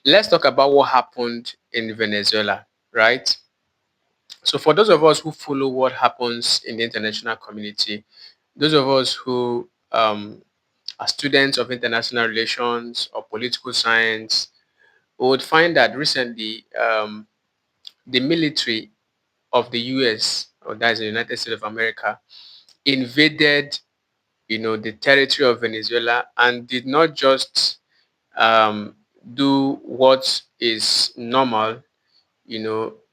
let's talk about what happened in Venezuela, right? So, for those of us who follow what happens in the international community, those of us who are students of international relations or political science, we would find that recently the military of the US, or that is the United States of America, invaded, the territory of Venezuela and did not just um, do what is normal,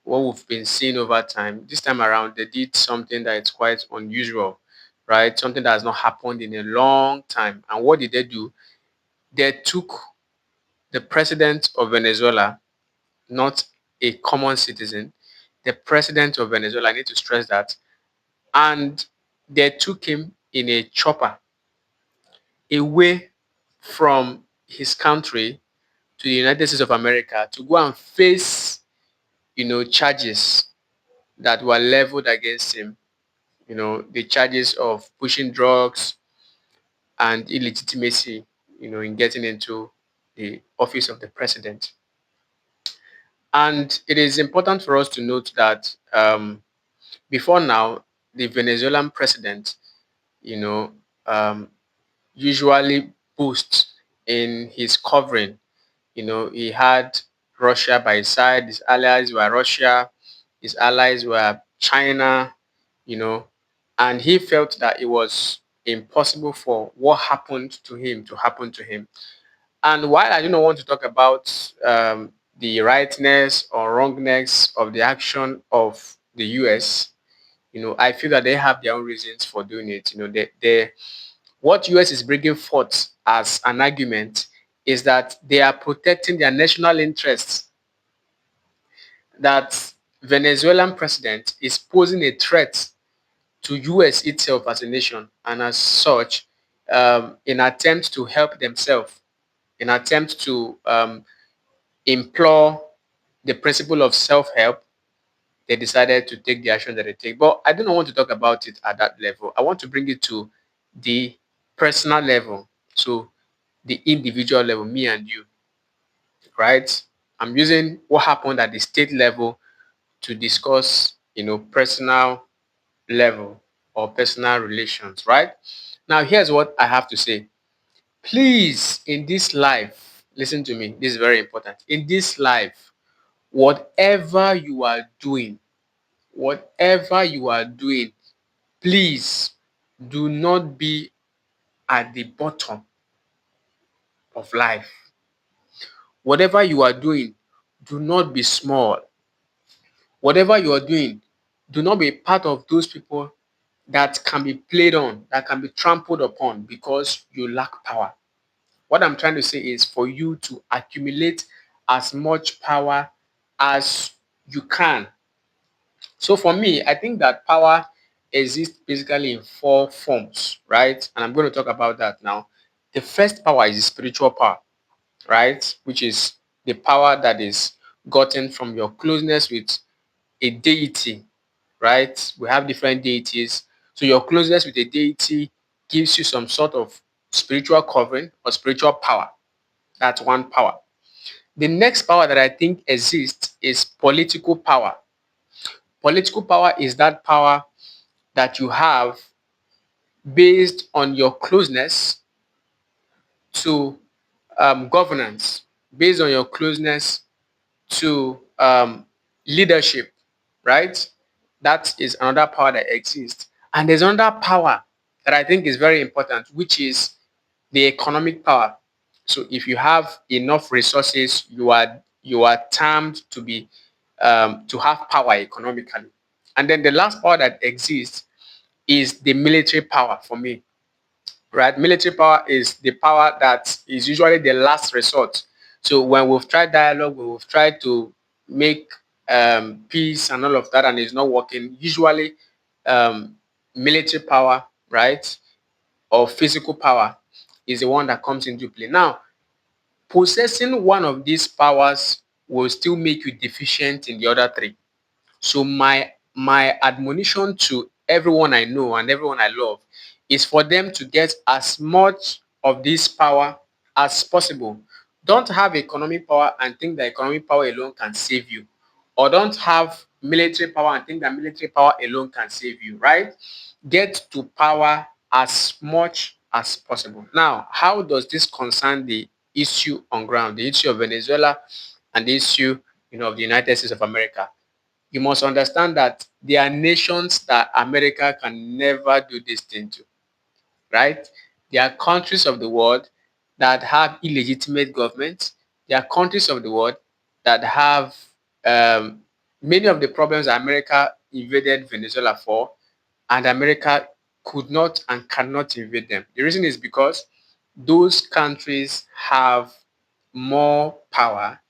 what we've been seeing over time. This time around, they did something that is quite unusual, right? Something that has not happened in a long time. And what did they do? They took the president of Venezuela, not a common citizen, the president of Venezuela, I need to stress that, and they took him in a chopper away from his country to the United States of America to go and face, charges that were leveled against him. The charges of pushing drugs and illegitimacy, in getting into the office of the president. And it is important for us to note that before now, the Venezuelan president, you know, um, usually boasts in his covering. He had Russia by his side, his allies were Russia, his allies were China, you know, and he felt that it was impossible for what happened to him to happen to him. And while I do not want to talk about the rightness or wrongness of the action of the US, I feel that they have their own reasons for doing it. What US is bringing forth as an argument is that they are protecting their national interests, that Venezuelan president is posing a threat to US itself as a nation, and as such, in attempt to help themselves, in attempt to implore the principle of self-help, they decided to take the action that they take. But I do not want to talk about it at that level. I want to bring it to the personal level, so the individual level, me and you, right? I'm using what happened at the state level to discuss, personal level or personal relations, right? Now, here's what I have to say. Please, in this life, listen to me, this is very important. In this life, whatever you are doing, whatever you are doing, please do not be at the bottom of life. Whatever you are doing, do not be small. Whatever you are doing, do not be part of those people that can be played on, that can be trampled upon because you lack power. What I'm trying to say is for you to accumulate as much power as you can. So for me, I think that power exists basically in four forms, right? And I'm going to talk about that now. The first power is spiritual power, right? Which is the power that is gotten from your closeness with a deity, right? We have different deities. So your closeness with a deity gives you some sort of spiritual covering or spiritual power. That's one power. The next power that I think exists is political power. Political power is that power that you have based on your closeness to governance, based on your closeness to leadership, right? That is another power that exists. And there's another power that I think is very important, which is the economic power. So if you have enough resources, you are termed to be to have power economically. And then the last power that exists is the military power for me, right? Military power is the power that is usually the last resort. So when we've tried dialogue, we've tried to make peace and all of that, and it's not working. Usually, um, military power, right, or physical power is the one that comes into play. Now, possessing one of these powers will still make you deficient in the other three. So my admonition to everyone I know and everyone I love is for them to get as much of this power as possible. Don't have economic power and think that economic power alone can save you, or don't have military power and think that military power alone can save you, right? Get to power as much as possible. Now, how does this concern the issue on ground, the issue of Venezuela and the issue, of the United States of America? You must understand that there are nations that America can never do this thing to, right? There are countries of the world that have illegitimate governments. There are countries of the world that have um, many of the problems that America invaded Venezuela for, and America could not and cannot invade them. The reason is because those countries have more power,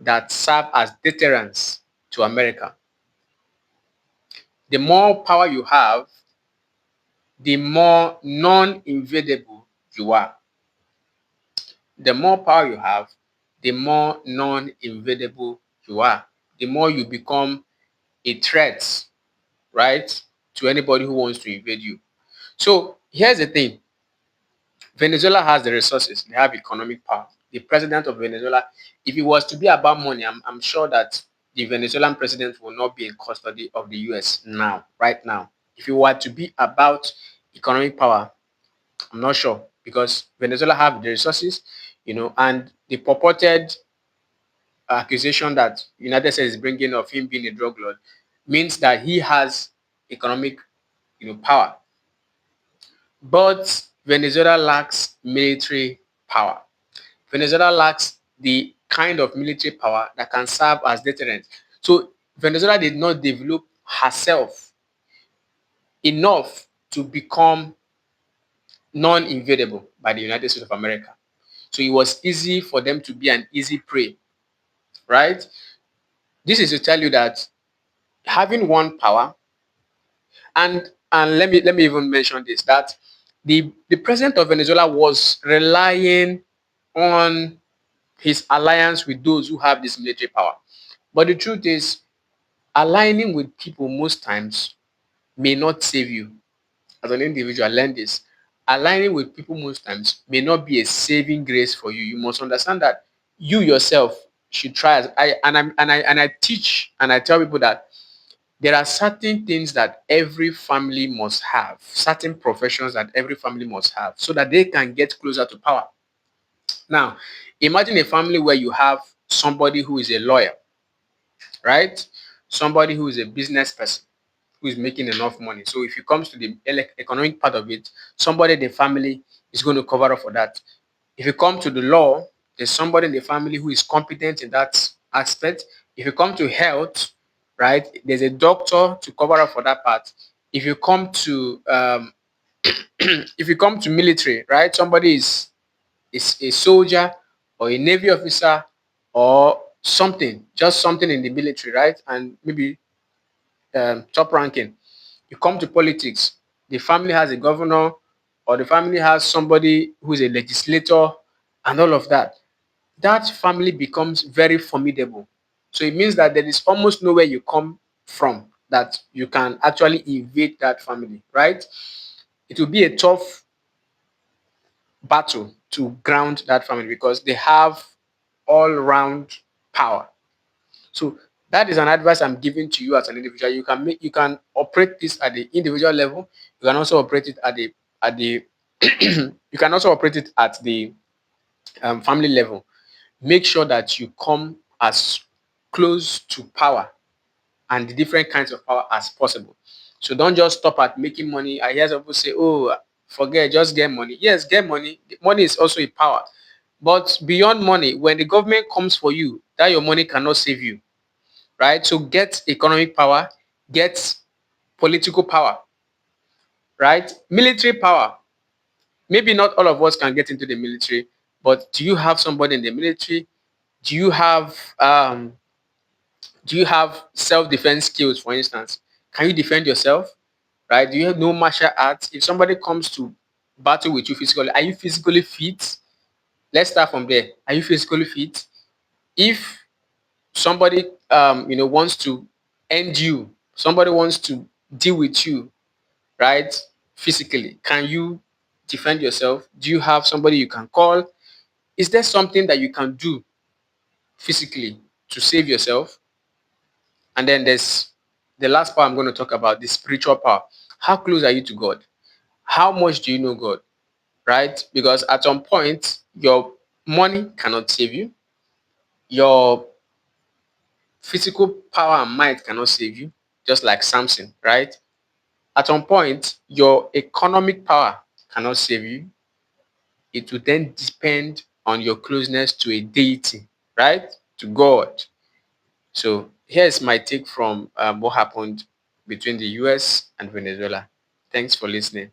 that serve as deterrents to America. The more power you have, the more non-invadable you are. The more power you have, the more non-invadable you are. The more you become a threat, right, to anybody who wants to invade you. So here's the thing. Venezuela has the resources. They have economic power. The president of Venezuela, if it was to be about money, I'm sure that the Venezuelan president will not be in custody of the US now, right now. If it were to be about economic power, I'm not sure, because Venezuela have the resources, and the purported accusation that United States is bringing of him being a drug lord means that he has economic, power. But Venezuela lacks military power. Venezuela lacks the kind of military power that can serve as deterrent. So Venezuela did not develop herself enough to become non-invadable by the United States of America. So it was easy for them to be an easy prey, right? This is to tell you that having one power, and let me even mention this, that the president of Venezuela was relying on his alliance with those who have this military power. But the truth is, aligning with people most times may not save you as an individual. Learn this. Aligning with people most times may not be a saving grace for you. You must understand that you yourself should try. I teach and I tell people that there are certain things that every family must have, certain professions that every family must have, so that they can get closer to power. Now, imagine a family where you have somebody who is a lawyer, right? Somebody who is a business person who is making enough money. So if it comes to the economic part of it, somebody in the family is going to cover up for that. If you come to the law, there's somebody in the family who is competent in that aspect. If you come to health, right, there's a doctor to cover up for that part. If you come to if you come to military, right, somebody is a soldier or a navy officer or something, just something in the military, right, and maybe top ranking. You come to politics, the family has a governor or the family has somebody who is a legislator and all of that. That family becomes very formidable. So it means that there is almost nowhere you come from that you can actually invade that family, right? It will be a tough battle to ground that family because they have all round power. So that is an advice I'm giving to you as an individual. You can operate this at the individual level. You can also operate it at the you can also operate it at the family level. Make sure that you come as close to power and the different kinds of power as possible. So don't just stop at making money. I hear some people say, "Oh, forget, just get money." Yes, get money. Money is also a power. But beyond money, when the government comes for you, that your money cannot save you, right? So get economic power, get political power, right? Military power. Maybe not all of us can get into the military, but do you have somebody in the military? Do you have um, do you have self-defense skills, for instance? Can you defend yourself? Right? Do you know martial arts? If somebody comes to battle with you physically, are you physically fit? Let's start from there. Are you physically fit? If somebody wants to end you, somebody wants to deal with you, right? Physically, can you defend yourself? Do you have somebody you can call? Is there something that you can do physically to save yourself? And then there's the last part I'm going to talk about, the spiritual power. How close are you to God? How much do you know God? Right? Because at some point, your money cannot save you, your physical power and might cannot save you, just like Samson, right? At some point, your economic power cannot save you. It will then depend on your closeness to a deity, right? To God. So here's my take from what happened between the US and Venezuela. Thanks for listening.